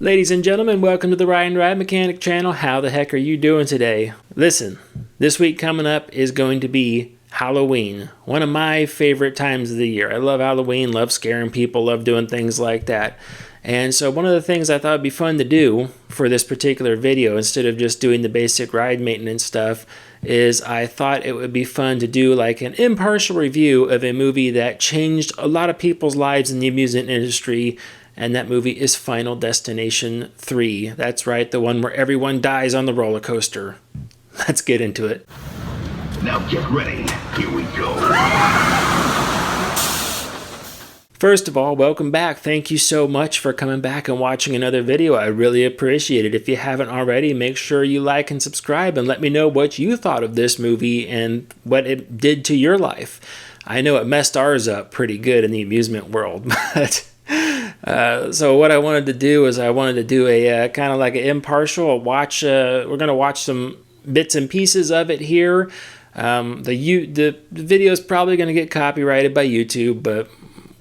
Ladies and gentlemen, welcome to the Ride and Ride Mechanic channel. How the heck are you doing today? Listen, this week coming up is going to be Halloween, one of my favorite times of the year. I love Halloween, love scaring people, love doing things like that. And so one of the things I thought would be fun to do for this particular video, instead of just doing the basic ride maintenance stuff, is I thought it would be fun to do like an impartial review of a movie that changed a lot of people's lives in the amusement industry. And that movie is Final Destination 3. That's right, the one where everyone dies on the roller coaster. Let's get into it. Now get ready. Here we go. First of all, welcome back. Thank you so much for coming back and watching another video. I really appreciate it. If you haven't already, make sure you like and subscribe and let me know what you thought of this movie and what it did to your life. I know it messed ours up pretty good in the amusement world, but... So what I wanted to do is I wanted to do a kind of like an impartial watch. We're going to watch some bits and pieces of it here. The video is probably going to get copyrighted by YouTube, but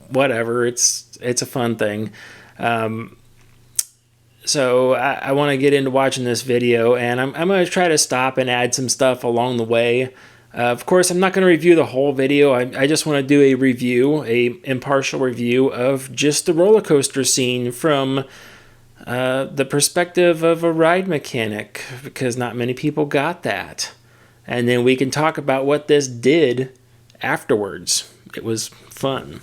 whatever. It's a fun thing. So I want to get into watching this video, and I'm going to try to stop and add some stuff along the way. Of course, I'm not going to review the whole video. I just want to do a review, a impartial review of just the roller coaster scene from the perspective of a ride mechanic, because not many people got that. And then we can talk about what this did afterwards. It was fun.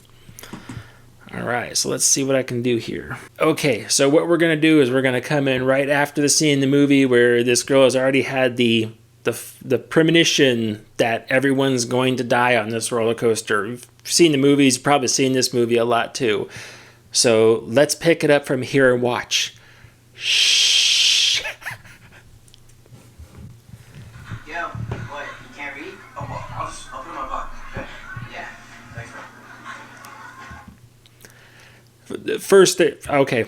All right, so let's see what I can do here. Okay, so what we're going to do is we're going to come in right after the scene in the movie where this girl has already had the premonition that everyone's going to die on this roller coaster. You've seen the movies, probably seen this movie a lot too. So let's pick it up from here and watch. Shh. Yo, what? You can't read? Oh, well, I'll put it in my pocket. Okay. Yeah. Thanks, bro. First, okay,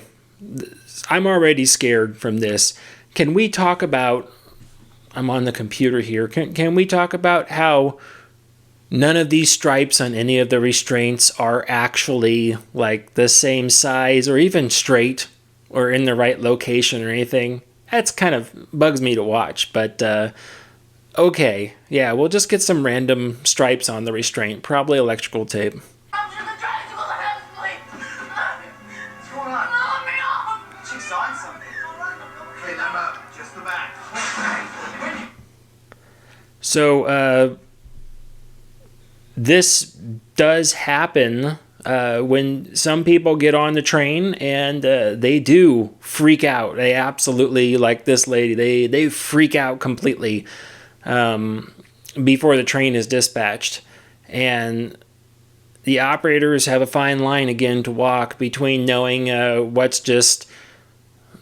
I'm already scared from this. Can we talk about... I'm on the computer here. Can we talk about how none of these stripes on any of the restraints are actually like the same size or even straight or in the right location or anything? That's kind of bugs me to watch, but okay. Yeah, we'll just get some random stripes on the restraint, probably electrical tape. What's going on? She saw something. Hey, I'm up. Just the back. So this does happen when some people get on the train, and they do freak out. They absolutely, like this lady, they freak out completely before the train is dispatched. And the operators have a fine line again to walk between knowing what's just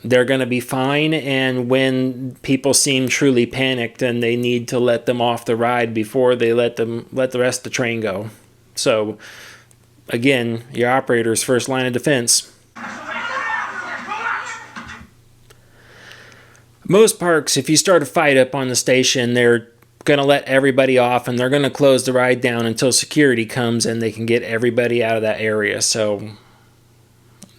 they're going to be fine, and when people seem truly panicked and they need to let them off the ride before they let the rest of the train go. So again, your operator's first line of defense. Most parks, if you start a fight up on the station, they're going to let everybody off, and they're going to close the ride down until security comes and they can get everybody out of that area. So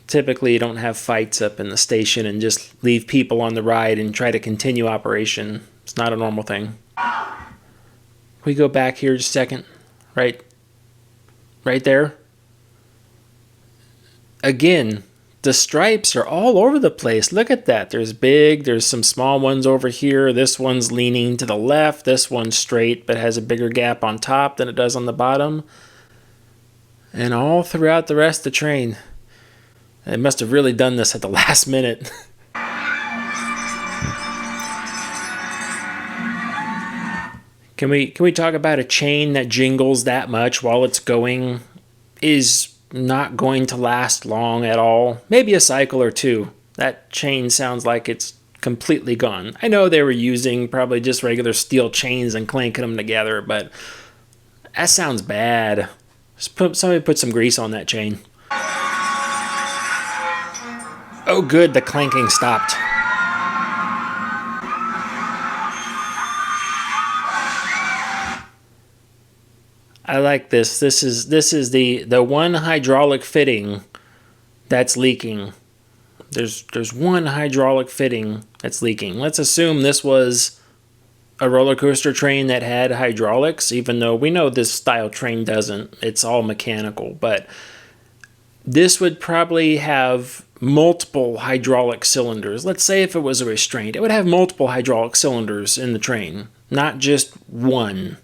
typically you don't have fights up in the station and just leave people on the ride and try to continue operation. It's not a normal thing. We go back here just a second. Right there. Again, the stripes are all over the place. Look at that. There's big, there's some small ones over here. This one's leaning to the left. This one's straight but has a bigger gap on top than it does on the bottom. And all throughout the rest of the train. They must have really done this at the last minute. Can we talk about a chain that jingles that much while it's going is not going to last long at all? Maybe a cycle or two. That chain sounds like it's completely gone. I know they were using probably just regular steel chains and clanking them together, but that sounds bad. Somebody put some grease on that chain. Oh good, the clanking stopped. I like this. This is the one hydraulic fitting that's leaking. there's one hydraulic fitting that's leaking. Let's assume this was a roller coaster train that had hydraulics, even though we know this style train doesn't. It's all mechanical, but this would probably have multiple hydraulic cylinders. Let's say if it was a restraint, it would have multiple hydraulic cylinders in the train, not just one.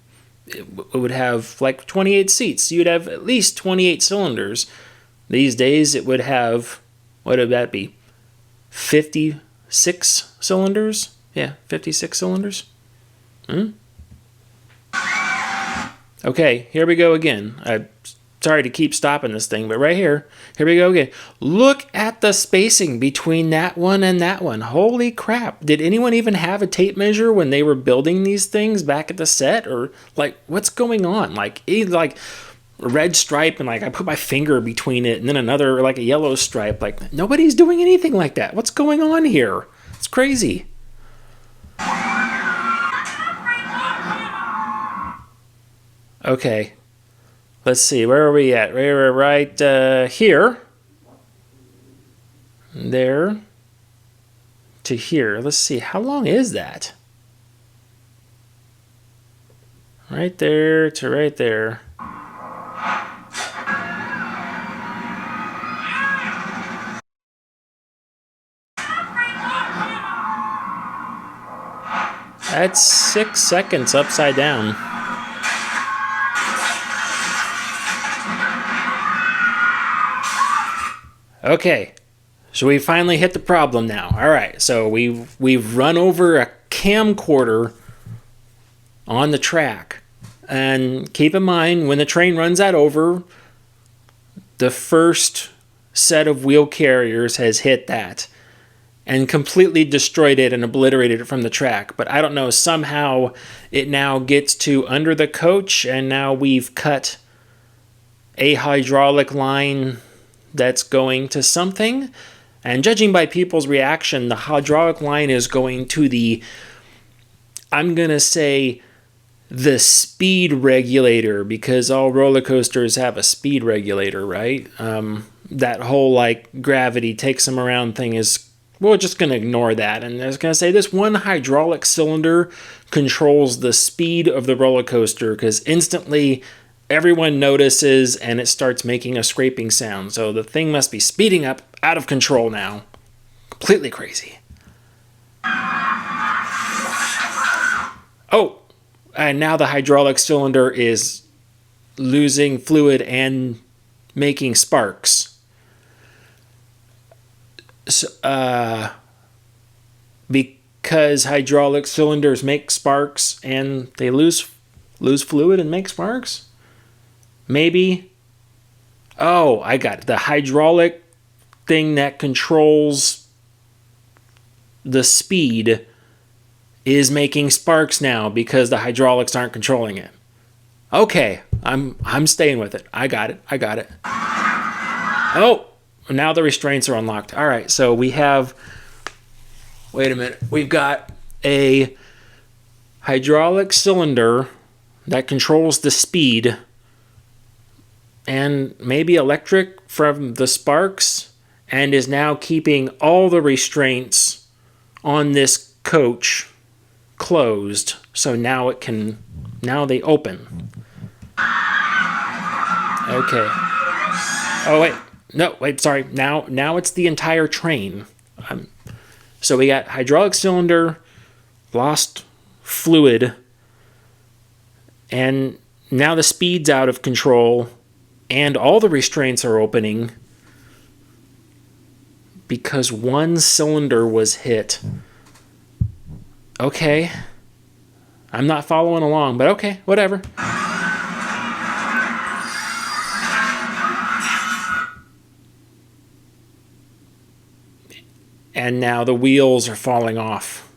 It would have like 28 seats. You'd have at least 28 cylinders. These days it would have, what would that be? 56 cylinders? Yeah, 56 cylinders. Okay, here we go again. I'm sorry to keep stopping this thing, but right here we go again. Look at the spacing between that one and that one. Holy crap. Did anyone even have a tape measure when they were building these things back at the set? Or like, what's going on? Like a red stripe and like I put my finger between it and then another like a yellow stripe. Like nobody's doing anything like that. What's going on here? It's crazy. Okay, let's see. Where are we at? We're right here. There to here. Let's see. How long is that? Right there to right there. That's 6 seconds upside down. Okay, so we finally hit the problem now. All right, so we've run over a camcorder on the track. And keep in mind, when the train runs that over, the first set of wheel carriers has hit that and completely destroyed it and obliterated it from the track. But I don't know, somehow it now gets to under the coach, and now we've cut a hydraulic line that's going to something, and judging by people's reaction, the hydraulic line is going to the, I'm gonna say, the speed regulator, because all roller coasters have a speed regulator, right? That whole like gravity takes them around thing is, we're just gonna ignore that, and I was gonna say this one hydraulic cylinder controls the speed of the roller coaster, because instantly everyone notices and it starts making a scraping sound. So the thing must be speeding up out of control now. Completely crazy. Oh, and now the hydraulic cylinder is losing fluid and making sparks. So, because hydraulic cylinders make sparks and they lose fluid and make sparks? Maybe. Oh, I got it. The hydraulic thing that controls the speed is making sparks now because the hydraulics aren't controlling it. Okay, I'm staying with it. I got it. Oh, now the restraints are unlocked. All right, so we have, wait a minute. We've got a hydraulic cylinder that controls the speed, and maybe electric from the sparks, and is now keeping all the restraints on this coach closed. So now they open. Okay. Oh wait, no, wait, sorry. Now it's the entire train. So we got hydraulic cylinder, lost fluid, and now the speed's out of control. And all the restraints are opening because one cylinder was hit. Okay. I'm not following along, but okay, whatever. And now the wheels are falling off.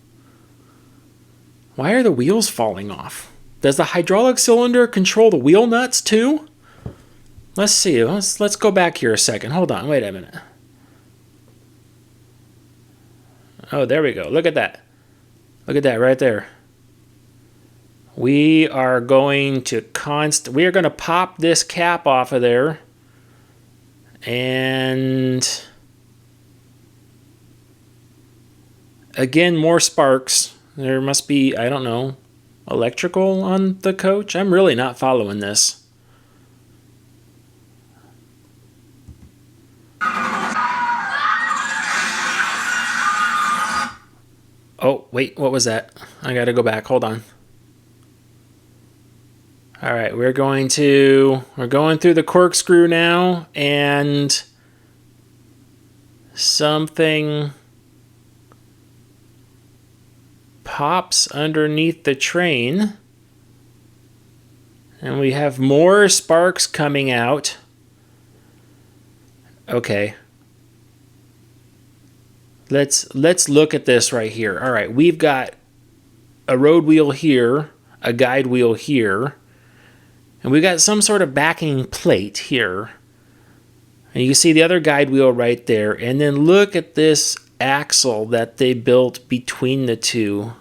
Why are the wheels falling off? Does the hydraulic cylinder control the wheel nuts too? Let's see. Let's go back here a second. Hold on. Wait a minute. Oh, there we go. Look at that. Look at that right there. We are going to pop this cap off of there. And Again, more sparks. There must be, I don't know, electrical on the coach. I'm really not following this. Oh, wait, what was that? I gotta go back. Hold on. All right, we're going through the corkscrew now, and something pops underneath the train, and we have more sparks coming out. Okay. Let's look at this right here. All right, we've got a road wheel here, a guide wheel here, and we got some sort of backing plate here. And you can see the other guide wheel right there. And then look at this axle that they built between the two.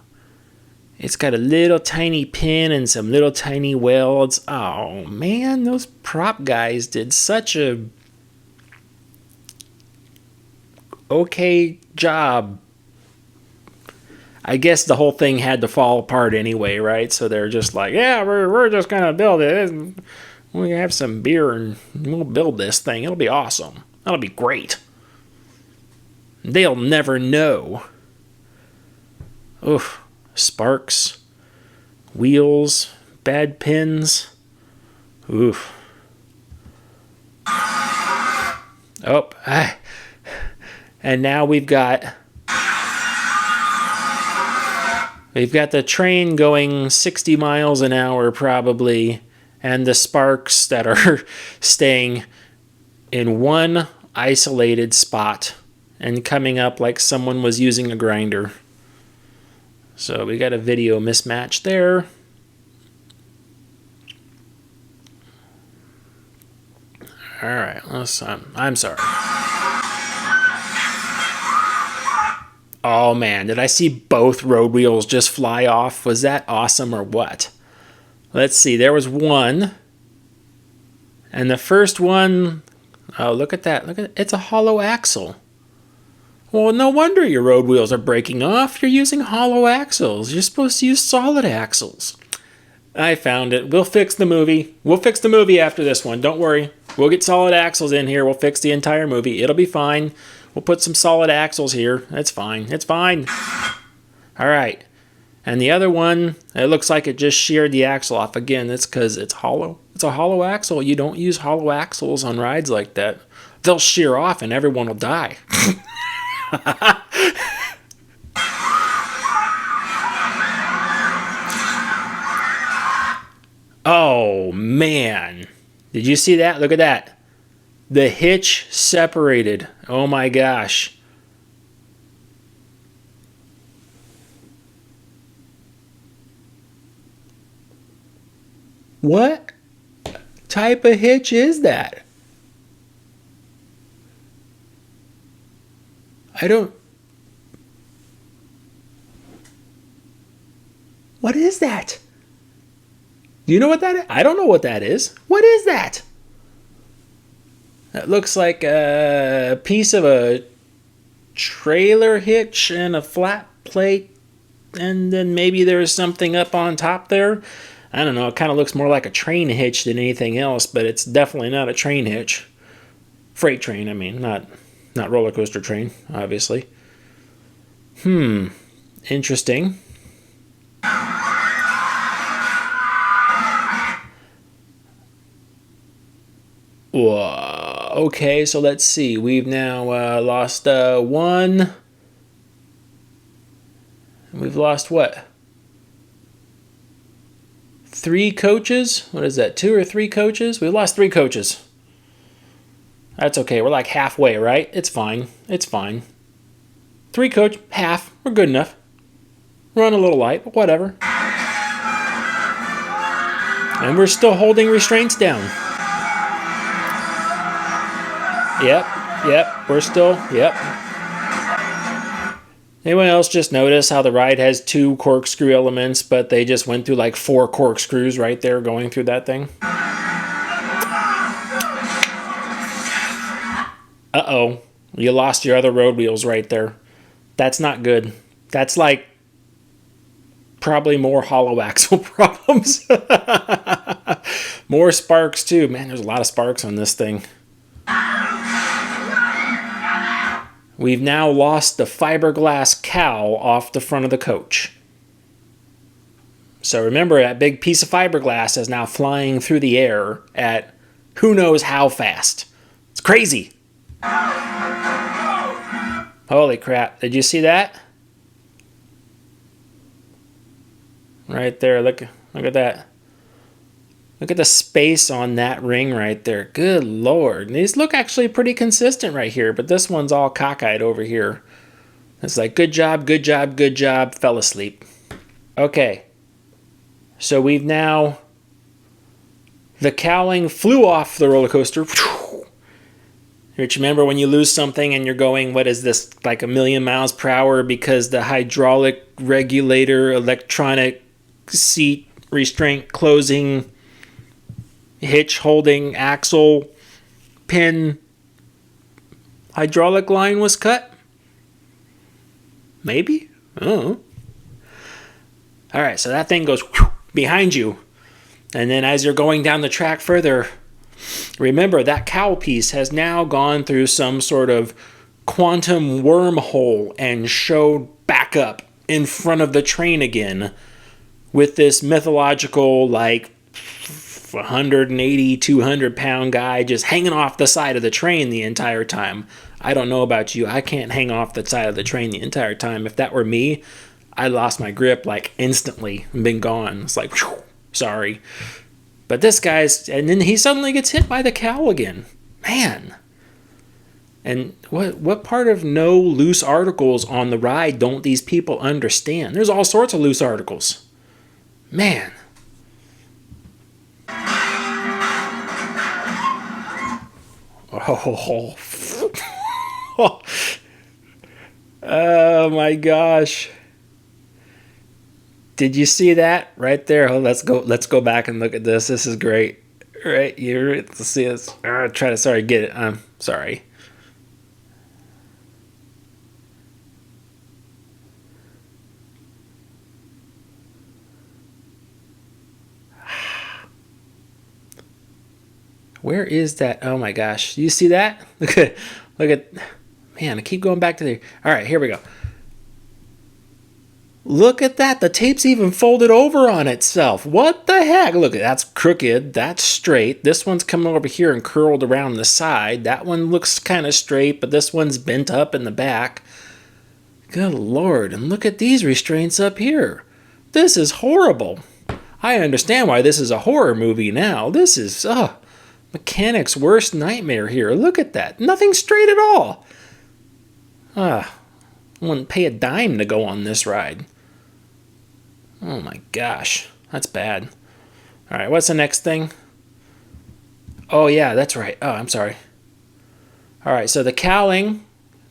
It's got a little tiny pin and some little tiny welds. Oh man, those prop guys did such a okay job. I guess the whole thing had to fall apart anyway, right? So they're just like, yeah, we're just gonna build it. We have some beer and we'll build this thing. It'll be awesome. That'll be great. They'll never know. Oof. Sparks, wheels, bad pins. Oof. Oh, and now we've got the train going 60 miles an hour probably, and the sparks that are staying in one isolated spot and coming up like someone was using a grinder. So we got a video mismatch there. All right, I'm sorry. Oh man, did I see both road wheels just fly off? Was that awesome or what? Let's see, there was one. And the first one, oh, look at that. Look at it. It's a hollow axle. Well, no wonder your road wheels are breaking off. You're using hollow axles. You're supposed to use solid axles. I found it. We'll fix the movie. We'll fix the movie after this one. Don't worry. We'll get solid axles in here. We'll fix the entire movie. It'll be fine. We'll put some solid axles here. That's fine. It's fine. All right. And the other one, it looks like it just sheared the axle off. Again, that's because it's hollow. It's a hollow axle. You don't use hollow axles on rides like that. They'll shear off and everyone will die. Oh, man. Did you see that? Look at that. The hitch separated. Oh my gosh. What type of hitch is that? What is that? Do you know what that is? I don't know what that is. What is that? That looks like a piece of a trailer hitch and a flat plate, and then maybe there's something up on top there. I don't know. It kind of looks more like a train hitch than anything else, but it's definitely not a train hitch. Freight train, I mean, not roller coaster train, obviously. Interesting. Whoa. Okay, so let's see. We've now lost one. We've lost what? 3 coaches? What is that, 2 or 3 coaches? We lost 3 coaches. That's okay. We're like halfway, right? It's fine. It's fine. 3 coach, half. We're good enough. Run a little light, but whatever. And we're still holding restraints down. Yep. We're still, yep. Anyone else just notice how the ride has 2 corkscrew elements, but they just went through like 4 corkscrews right there going through that thing? Uh-oh. You lost your other road wheels right there. That's not good. That's like probably more hollow axle problems. More sparks too. Man, there's a lot of sparks on this thing. We've now lost the fiberglass cowl off the front of the coach. So remember, that big piece of fiberglass is now flying through the air at who knows how fast. It's crazy. Holy crap. Did you see that? Right there. Look at that. Look at the space on that ring right there. Good Lord. And these look actually pretty consistent right here, but this one's all cockeyed over here. It's like, good job, good job, good job. Fell asleep. Okay. So we've now... The cowling flew off the roller coaster. Which, remember when you lose something and you're going, what is this, like 1,000,000 miles per hour because the hydraulic regulator, electronic seat restraint closing, hitch holding, axle, pin, hydraulic line was cut? Maybe? I don't know. All right, so that thing goes behind you. And then as you're going down the track further, remember that cowl piece has now gone through some sort of quantum wormhole and showed back up in front of the train again with this mythological, like, 180, 200-pound guy just hanging off the side of the train the entire time. I don't know about you. I can't hang off the side of the train the entire time. If that were me, I lost my grip, like, instantly and been gone. It's like, whew, sorry. But this guy's... And then he suddenly gets hit by the cowl again. Man. And what part of no loose articles on the ride don't these people understand? There's all sorts of loose articles. Man. Oh. Oh my gosh. Did you see that right there? Oh, let's go back and look at this. This is great. Right here. Let's see this. Get it. I'm sorry. Where is that? Oh my gosh. You see that? Look at, man, I keep going back to there. All right, here we go. Look at that. The tape's even folded over on itself. What the heck? Look, that's crooked. That's straight. This one's coming over here and curled around the side. That one looks kind of straight, but this one's bent up in the back. Good Lord. And look at these restraints up here. This is horrible. I understand why this is a horror movie now. This is, mechanic's worst nightmare here. Look at that. Nothing straight at all. I wouldn't pay a dime to go on this ride. Oh my gosh. That's bad. All right, what's the next thing? Oh yeah, that's right. Oh, I'm sorry. All right, so the cowling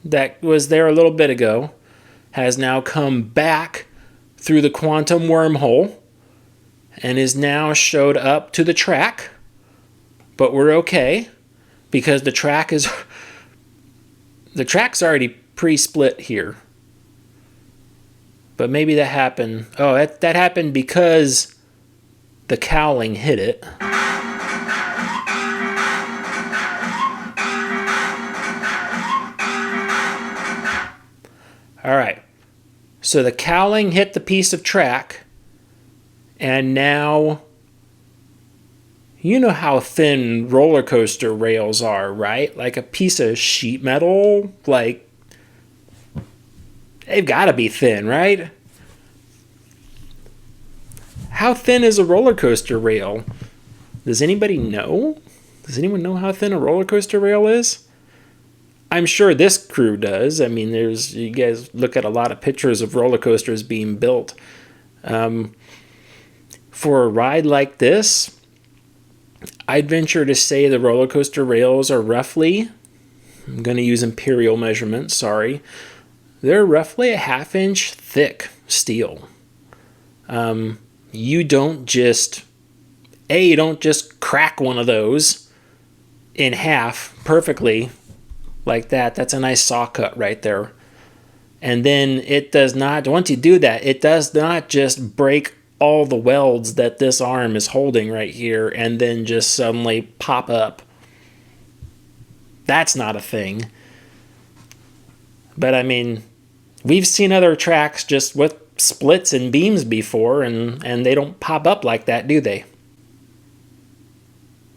that was there a little bit ago has now come back through the quantum wormhole and is now showed up to the track. But we're okay because the track's already pre-split here. But maybe that happened. Oh, that happened because the cowling hit it. All right. So the cowling hit the piece of track, and now you know how thin roller coaster rails are, right? Like a piece of sheet metal, like they've got to be thin, right? How thin is a roller coaster rail? Does anybody know? Does anyone know how thin a roller coaster rail is? I'm sure this crew does. I mean, you guys look at a lot of pictures of roller coasters being built. For a ride like this, I'd venture to say the roller coaster rails are roughly, I'm going to use imperial measurements, sorry. They're roughly a 1/2 inch thick steel. You don't just crack one of those in half perfectly like that. That's a nice saw cut right there. And then it does not, once you do that, it does not just break all the welds that this arm is holding right here and then just suddenly pop up. That's not a thing. But I mean, we've seen other tracks just with splits and beams before, and they don't pop up like that, do they?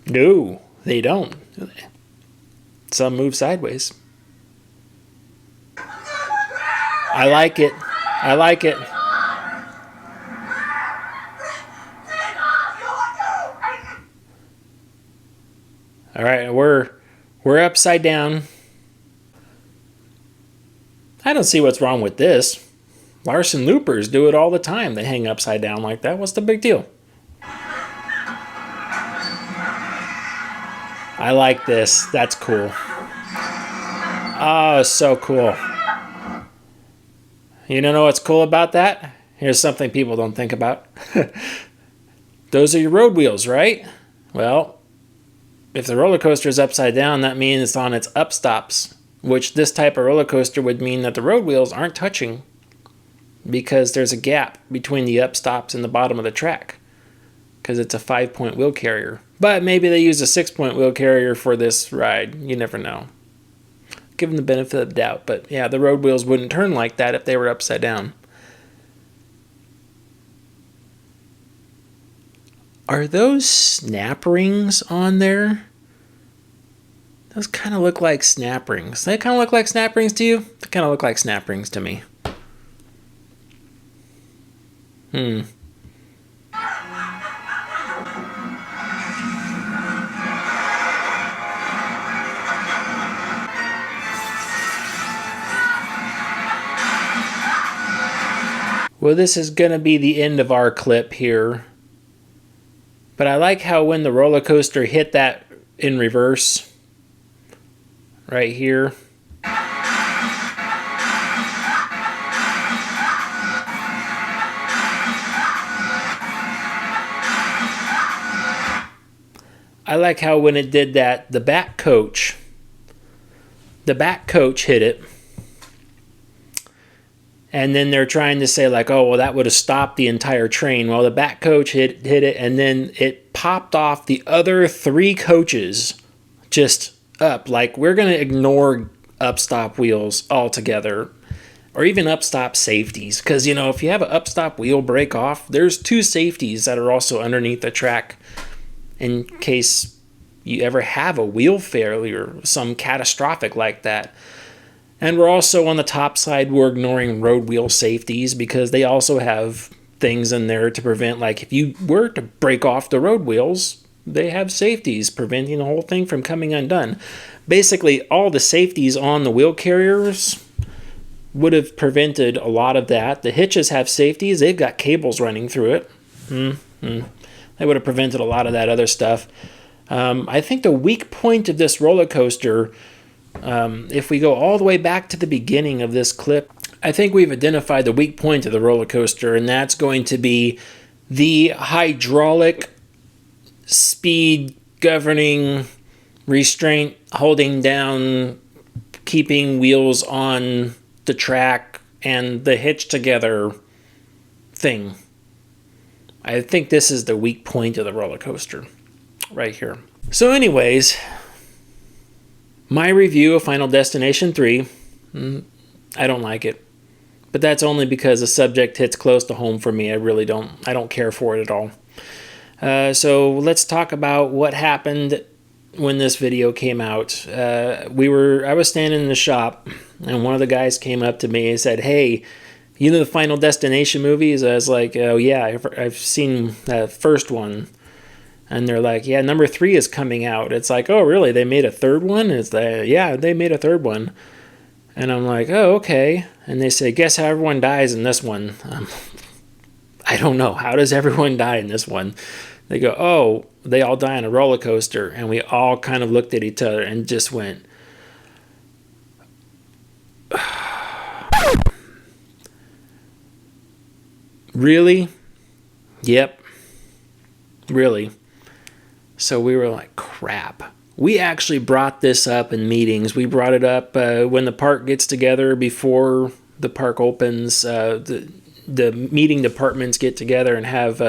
No, they don't. Some move sideways. I like it. I like it. All right, we're upside down. I don't see what's wrong with this. Larson loopers do it all the time. They hang upside down like that. What's the big deal? I like this. That's cool. Oh, so cool. You don't know what's cool about that? Here's something people don't think about. Those are your road wheels, right? Well, if the roller coaster is upside down, that means it's on its upstops, which this type of roller coaster would mean that the road wheels aren't touching because there's a gap between the upstops and the bottom of the track because it's a 5-point wheel carrier. But maybe they use a 6-point wheel carrier for this ride. You never know. Give them the benefit of the doubt. But yeah, the road wheels wouldn't turn like that if they were upside down. Are those snap rings on there? Those kind of look like snap rings. They kind of look like snap rings to you? They kind of look like snap rings to me. Well, this is going to be the end of our clip here. But I like how when the roller coaster hit that in reverse, right here. I like how when it did that, the back coach hit it. And then they're trying to say like, oh, well, that would have stopped the entire train. Well, the back coach hit it, and then it popped off the other 3 coaches just up. Like, we're going to ignore upstop wheels altogether, or even upstop safeties. Because, you know, if you have an upstop wheel break off, there's 2 safeties that are also underneath the track in case you ever have a wheel failure, some catastrophic like that. And we're also on the top side, we're ignoring road wheel safeties because they also have things in there to prevent, like if you were to break off the road wheels, they have safeties preventing the whole thing from coming undone. Basically, all the safeties on the wheel carriers would have prevented a lot of that. The hitches have safeties. They've got cables running through it. They would have prevented a lot of that other stuff. I think the weak point of this roller coaster, if we go all the way back to the beginning of this clip, I think we've identified the weak point of the roller coaster, and that's going to be the hydraulic speed governing restraint, holding down, keeping wheels on the track and the hitch together thing. I think this is the weak point of the roller coaster right here. So anyways, my review of Final Destination 3, I don't like it. But that's only because the subject hits close to home for me. I don't care for it at all. So let's talk about what happened when this video came out. I was standing in the shop, and one of the guys came up to me and said, "Hey, you know the Final Destination movies?" I was like, "Oh yeah, I've seen the first one." And they're like, "Yeah, number 3 is coming out." It's like, "Oh really? They made a third one?" It's like, "Yeah, they made a third one." And I'm like, "Oh okay." And they say, "Guess how everyone dies in this one?" I don't know. How does everyone die in this one? They go, "Oh, they all die on a roller coaster." And we all kind of looked at each other and just went, "Really? Yep. Really?" So we were like, crap. We actually brought this up in meetings. We brought it up when the park gets together before the park opens, the meeting departments get together and have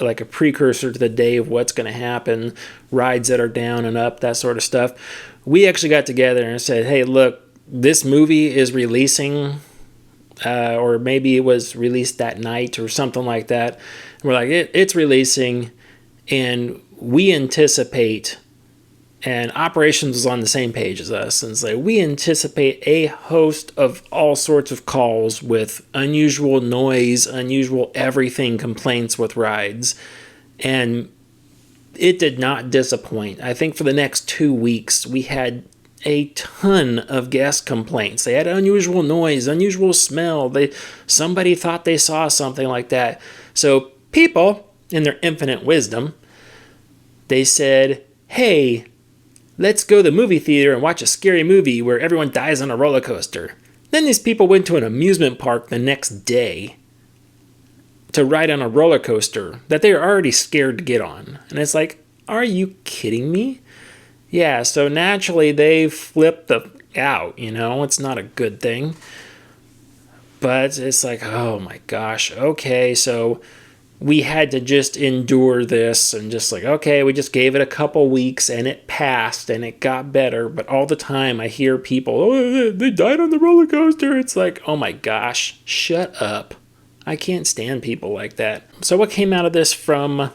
like a precursor to the day of what's going to happen, rides that are down and up, that sort of stuff. We actually got together and said, hey, look, this movie is releasing, or maybe it was released that night or something like that. And we're like, it's releasing, and we anticipate, and operations was on the same page as us, and it's like, we anticipate a host of all sorts of calls with unusual noise, unusual everything complaints with rides. And it did not disappoint. I think for the next 2 weeks, we had a ton of guest complaints. They had unusual noise, unusual smell. Somebody thought they saw something like that. So people, in their infinite wisdom, they said, hey, let's go to the movie theater and watch a scary movie where everyone dies on a roller coaster. Then these people went to an amusement park the next day to ride on a roller coaster that they were already scared to get on. And it's like, are you kidding me? Yeah, so naturally they flipped out, it's not a good thing. But it's like, oh my gosh, okay, so we had to just endure this and just like, okay, we just gave it a couple weeks and it passed and it got better. But all the time I hear people, oh, they died on the roller coaster. It's like, oh my gosh, shut up. I can't stand people like that. So what came out of this from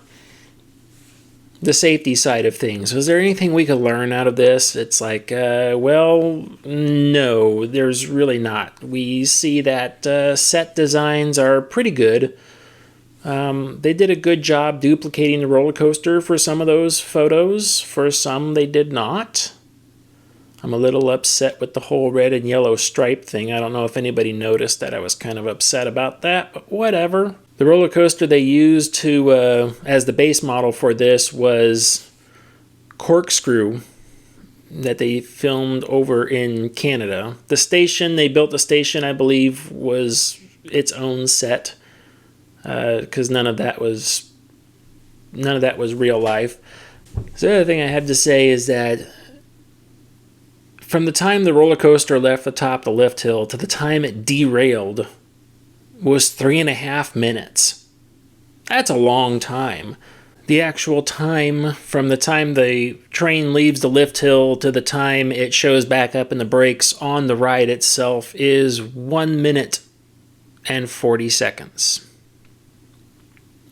the safety side of things? Was there anything we could learn out of this? It's like, well, no, there's really not. We see that set designs are pretty good. They did a good job duplicating the roller coaster for some of those photos. For some, they did not. I'm a little upset with the whole red and yellow stripe thing. I don't know if anybody noticed that. I was kind of upset about that, but whatever. The roller coaster they used to as the base model for this was Corkscrew that they filmed over in Canada. The station, they built the station, I believe, was its own set. Because none of that was real life. So the other thing I have to say is that from the time the roller coaster left the top of the lift hill to the time it derailed was 3.5 minutes. That's a long time. The actual time from the time the train leaves the lift hill to the time it shows back up in the brakes on the ride itself is 1 minute and 40 seconds.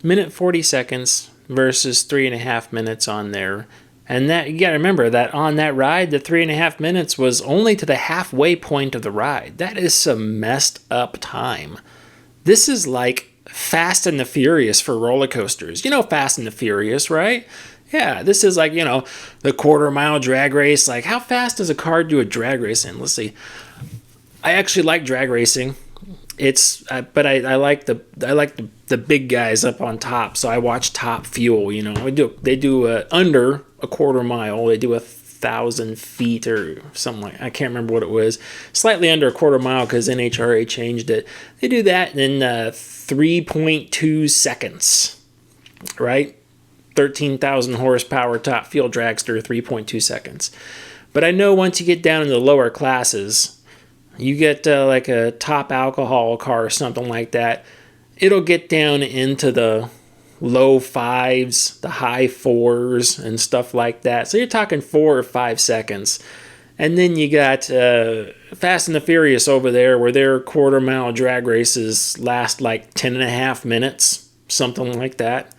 Minute 40 seconds versus 3.5 minutes on there. And that, you gotta remember that on that ride, the 3.5 minutes was only to the halfway point of the ride. That is some messed up time. This is like Fast and the Furious for roller coasters. You know Fast and the Furious, right? Yeah, this is like, the quarter-mile drag race. Like, how fast does a car do a drag race in? Let's see. I actually like drag racing. But I like the big guys up on top. So I watch Top Fuel. They do under a quarter mile. They do 1,000 feet or something like. I can't remember what it was. Slightly under a quarter mile because NHRA changed it. They do that in 3.2 seconds. Right, 13,000 horsepower Top Fuel dragster, 3.2 seconds. But I know once you get down in the lower classes. You get like a top alcohol car or something like that, it'll get down into the low 5s, the high 4s, and stuff like that. So you're talking 4 or 5 seconds. And then you got Fast and the Furious over there, where their quarter-mile drag races last like 10.5 minutes, something like that.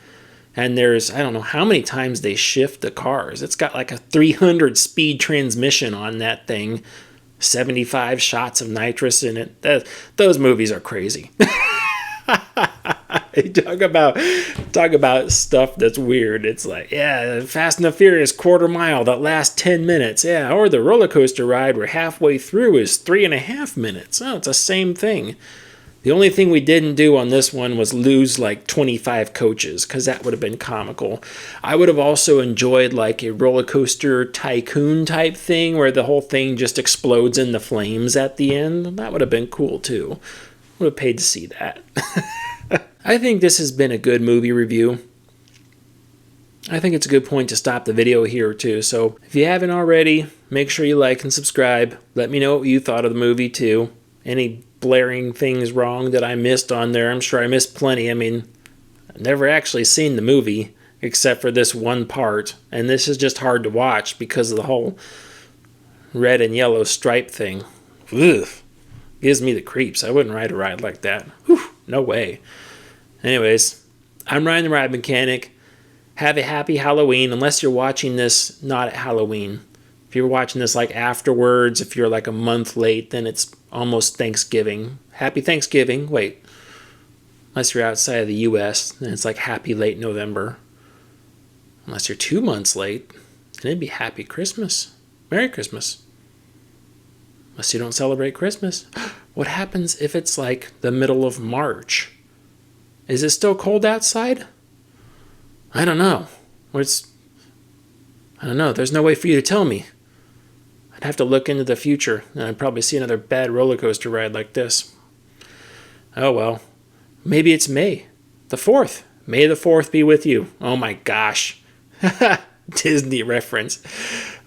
And there's, I don't know how many times they shift the cars. It's got like a 300-speed transmission on that thing. 75 shots of nitrous in it. Those movies are crazy. Talk about stuff that's weird. It's like, yeah, Fast and the Furious quarter mile that lasts 10 minutes. Yeah, or the roller coaster ride we're halfway through is 3.5 minutes. Oh, it's the same thing. The only thing we didn't do on this one was lose like 25 coaches, because that would have been comical. I would have also enjoyed like a roller coaster tycoon type thing where the whole thing just explodes in the flames at the end. That would have been cool too. Would have paid to see that. I think this has been a good movie review. I think it's a good point to stop the video here too. So if you haven't already, make sure you like and subscribe. Let me know what you thought of the movie too. Any blaring things wrong that I missed on there. I'm sure I missed plenty. I mean, I've never actually seen the movie except for this one part, and this is just hard to watch because of the whole red and yellow stripe thing. Ugh. Gives me the creeps. I wouldn't ride a ride like that. Whew, no way. Anyways, I'm Ryan the Ride Mechanic. Have a happy Halloween, unless you're watching this not at Halloween. If you're watching this like afterwards, if you're like a month late, then it's almost Thanksgiving. Happy Thanksgiving. Wait. Unless you're outside of the U.S., then it's like happy late November. Unless you're 2 months late, then it'd be happy Christmas. Merry Christmas. Unless you don't celebrate Christmas. What happens if it's like the middle of March? Is it still cold outside? I don't know. I don't know. There's no way for you to tell me. I'd have to look into the future, and I'd probably see another bad roller coaster ride like this. Oh well. Maybe it's May the 4th. May the 4th be with you. Oh my gosh. Disney reference.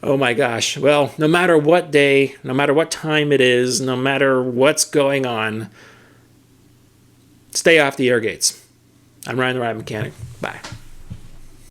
Oh my gosh. Well, no matter what day, no matter what time it is, no matter what's going on, stay off the air gates. I'm Ryan the Ride Mechanic. Bye.